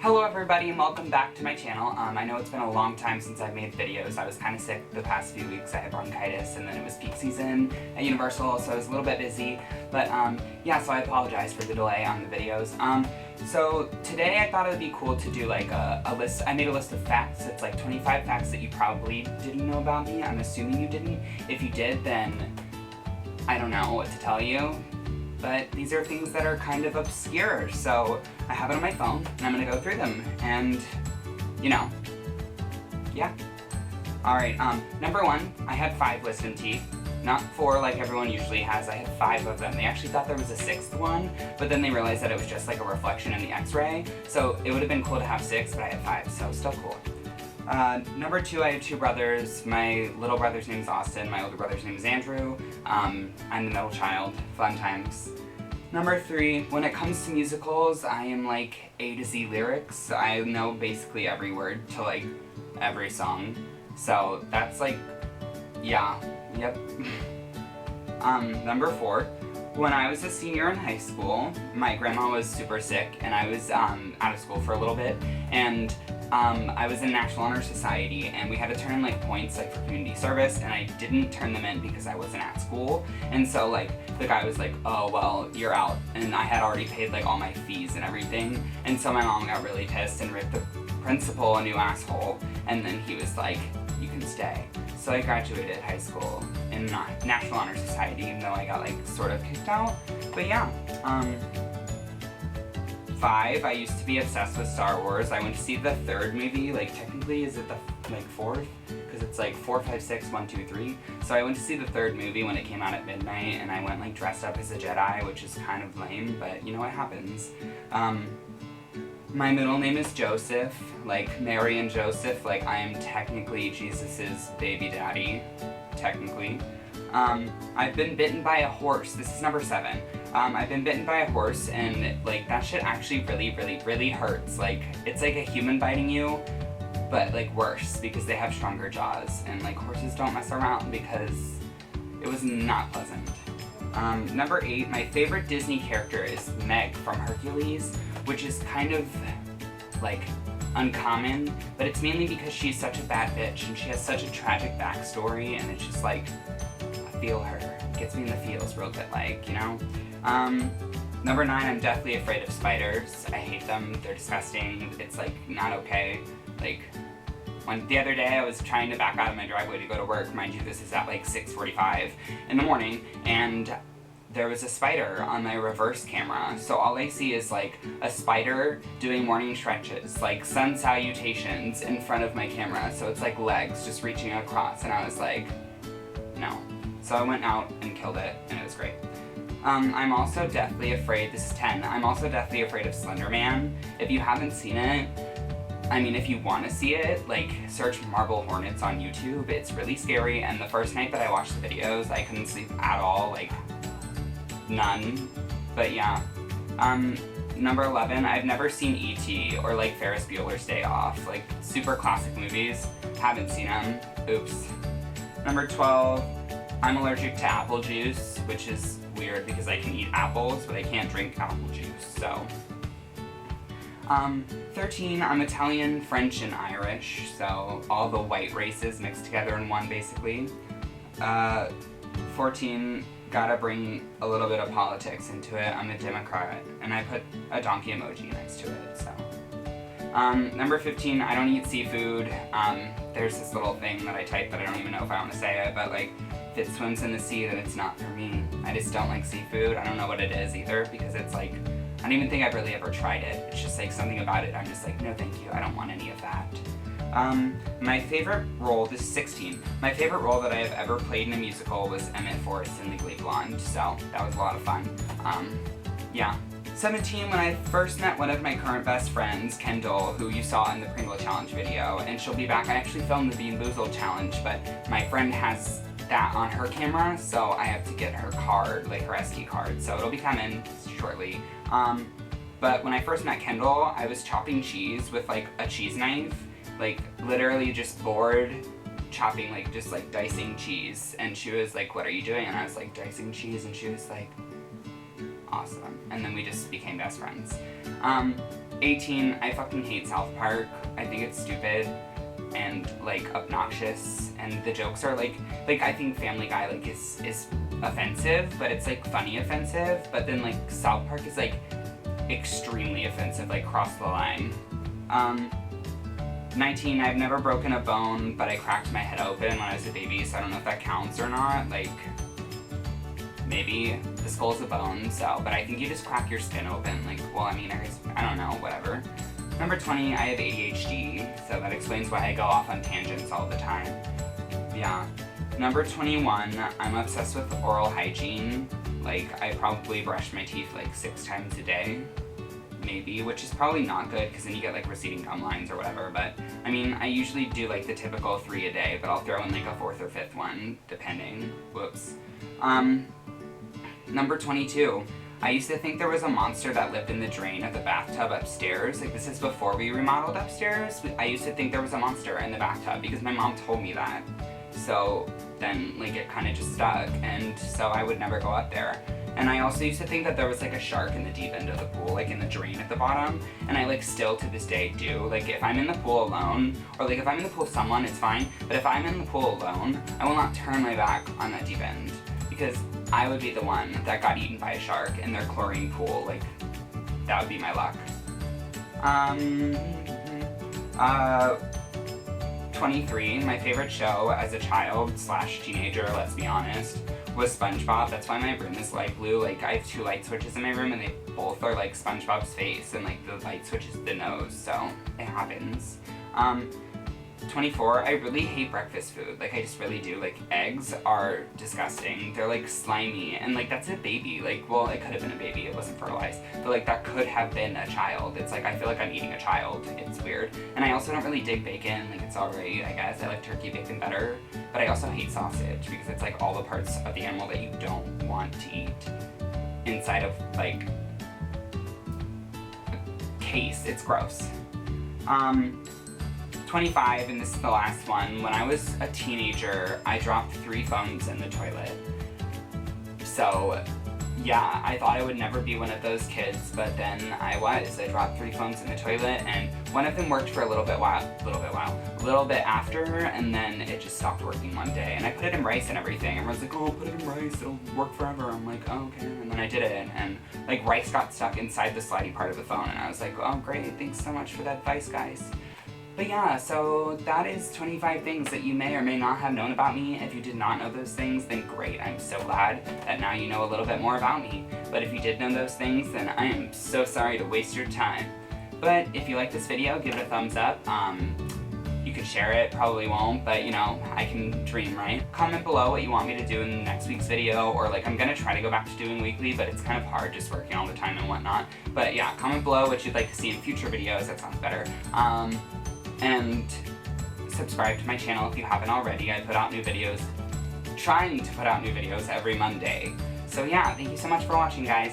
Hello everybody and welcome back to my channel. I know it's been a long time since I've made videos. I was kind of sick the past few weeks. I had bronchitis and then it was peak season at Universal, so I was a little bit busy. But yeah, so I apologize for the delay on the videos. So today I thought it would be cool to do like a list. I made a list of facts. It's like 25 facts that you probably didn't know about me. I'm assuming you didn't. If you did, then I don't know what to tell you. But these are things that are kind of obscure, so I have it on my phone, and I'm gonna go through them, and, you know, yeah. Alright, number one, I had 5 wisdom teeth. Not 4 like everyone usually has, I had 5 of them. They actually thought there was a 6th one, but then they realized that it was just like a reflection in the x-ray, so it would have been cool to have 6, but I had 5, so still cool. Number 2, I have 2 brothers. My little brother's name is Austin, my older brother's name is Andrew. I'm the middle child. Fun times. Number 3, when it comes to musicals, I am like A to Z lyrics. I know basically every word to like every song. So that's like, yeah, yep. Number 4, when I was a senior in high school, my grandma was super sick and I was out of school for a little bit, and I was in National Honor Society, and we had to turn in like points like for community service, and I didn't turn them in because I wasn't at school. And so like the guy was like, oh well, you're out, and I had already paid like all my fees and everything. And so my mom got really pissed and ripped the principal a new asshole, and then he was like, you can stay. So I graduated high school in National Honor Society, even though I got like sort of kicked out. But yeah. 5, I used to be obsessed with Star Wars. I went to see the 3rd movie, like technically is it the like 4th? Because it's like 4, 5, 6, 1, 2, 3. So I went to see the 3rd movie when it came out at midnight, and I went like dressed up as a Jedi, which is kind of lame, but you know what happens. My middle name is Joseph, like Mary and Joseph, like I am technically Jesus's baby daddy, technically. I've been bitten by a horse. This is number 7. I've been bitten by a horse, and like that shit actually really hurts. Like it's like a human biting you, but like worse because they have stronger jaws, and like horses don't mess around because it was not pleasant. Number 8, my favorite Disney character is Meg from Hercules, which is kind of like uncommon, but it's mainly because she's such a bad bitch and she has such a tragic backstory, and it's just like, I feel her. It gets me in the feels real good, like, you know? Number 9, I'm deathly afraid of spiders. I hate them, they're disgusting, it's like not okay. Like, the other day I was trying to back out of my driveway to go to work, mind you this is at like 6:45 in the morning, and there was a spider on my reverse camera. So all I see is like a spider doing morning stretches, like sun salutations in front of my camera. So it's like legs just reaching across, and I was like, no. So I went out and killed it, and it was great. I'm also deathly afraid, this is 10, I'm also deathly afraid of Slender Man. If you haven't seen it, I mean, if you want to see it, like, search Marble Hornets on YouTube. It's really scary, and the first night that I watched the videos, I couldn't sleep at all, like, none. But yeah. Number 11, I've never seen E.T. or, like, Ferris Bueller's Day Off. Like, super classic movies. Haven't seen them. Oops. Number 12, I'm allergic to apple juice, which is weird because I can eat apples, but I can't drink apple juice, so. 13, I'm Italian, French, and Irish, so all the white races mixed together in one, basically. 14, gotta bring a little bit of politics into it. I'm a Democrat, and I put a donkey emoji next to it, so. Number 15, I don't eat seafood. There's this little thing that I typed, but I don't even know if I want to say it, but like, if it swims in the sea, then it's not for me. I just don't like seafood. I don't know what it is either, because it's like, I don't even think I've really ever tried it. It's just like something about it, I'm just like, no thank you, I don't want any of that. My favorite role, this is 16, my favorite role that I have ever played in a musical was Emmett Forrest in Legally Blonde, so that was a lot of fun. Yeah. 17, when I first met one of my current best friends, Kendall, who you saw in the Pringle Challenge video, and she'll be back. I actually filmed the Bean Boozled Challenge, but my friend has that on her camera, so I have to get her card, like her SD card, so it'll be coming shortly. But when I first met Kendall, I was chopping cheese with like a cheese knife, like literally just bored, chopping, like just like dicing cheese, and she was like, what are you doing? And I was like, dicing cheese, and she was like, awesome. And then we just became best friends. 18, I fucking hate South Park. I think it's stupid and like obnoxious, and the jokes are like I think Family Guy like is offensive, but it's like funny offensive, but then like South Park is like extremely offensive, like cross the line. 19, I've never broken a bone, but I cracked my head open when I was a baby, so I don't know if that counts or not. Like, maybe the skull's a bone, so, but I think you just crack your skin open. Like, well, I mean, I don't know, whatever. Number 20, I have ADHD, so that explains why I go off on tangents all the time. Yeah. Number 21, I'm obsessed with oral hygiene. Like, I probably brush my teeth like 6 times a day. Maybe, which is probably not good because then you get like receding gum lines or whatever, but I mean, I usually do like the typical 3 a day, but I'll throw in like a 4th or 5th one, depending. Whoops. Number 22. I used to think there was a monster that lived in the drain of the bathtub upstairs. Like, this is before we remodeled upstairs. I used to think there was a monster in the bathtub because my mom told me that. So then, like, it kind of just stuck, and so I would never go up there. And I also used to think that there was like a shark in the deep end of the pool, like in the drain at the bottom, and I like still to this day do. Like, if I'm in the pool alone, or like if I'm in the pool with someone, it's fine, but if I'm in the pool alone, I will not turn my back on that deep end, because I would be the one that got eaten by a shark in their chlorine pool. Like, that would be my luck. 23, my favorite show as a child / teenager, let's be honest, was SpongeBob. That's why my room is light blue. Like, I have 2 light switches in my room, and they both are like SpongeBob's face, and like the light switch is the nose, so it happens. 24, I really hate breakfast food. Like, I just really do. Like, eggs are disgusting. They're like slimy, and like that's a baby. Like, well, it could have been a baby, it wasn't fertilized, but like that could have been a child. It's like I feel like I'm eating a child. It's weird. And I also don't really dig bacon. Like, it's alright, I guess. I like turkey bacon better, but I also hate sausage because it's like all the parts of the animal that you don't want to eat inside of like a case. It's gross. 25, and this is the last one. When I was a teenager, I dropped 3 phones in the toilet. So, yeah, I thought I would never be one of those kids, but then I was. I dropped 3 phones in the toilet, and one of them worked for a little bit after, and then it just stopped working one day. And I put it in rice and everything. Everyone's like, oh, put it in rice, it'll work forever. I'm like, oh, okay. And then I did it, and like rice got stuck inside the slidey part of the phone, and I was like, oh, great, thanks so much for that advice, guys. But yeah, so that is 25 things that you may or may not have known about me. If you did not know those things, then great. I'm so glad that now you know a little bit more about me. But if you did know those things, then I am so sorry to waste your time. But if you like this video, give it a thumbs up. You could share it, probably won't, but you know, I can dream, right? Comment below what you want me to do in next week's video, or like I'm gonna try to go back to doing weekly, but it's kind of hard just working all the time and whatnot. But yeah, comment below what you'd like to see in future videos. That sounds better. And subscribe to my channel if you haven't already. I put out new videos, trying to put out new videos every Monday. So yeah, thank you so much for watching, guys.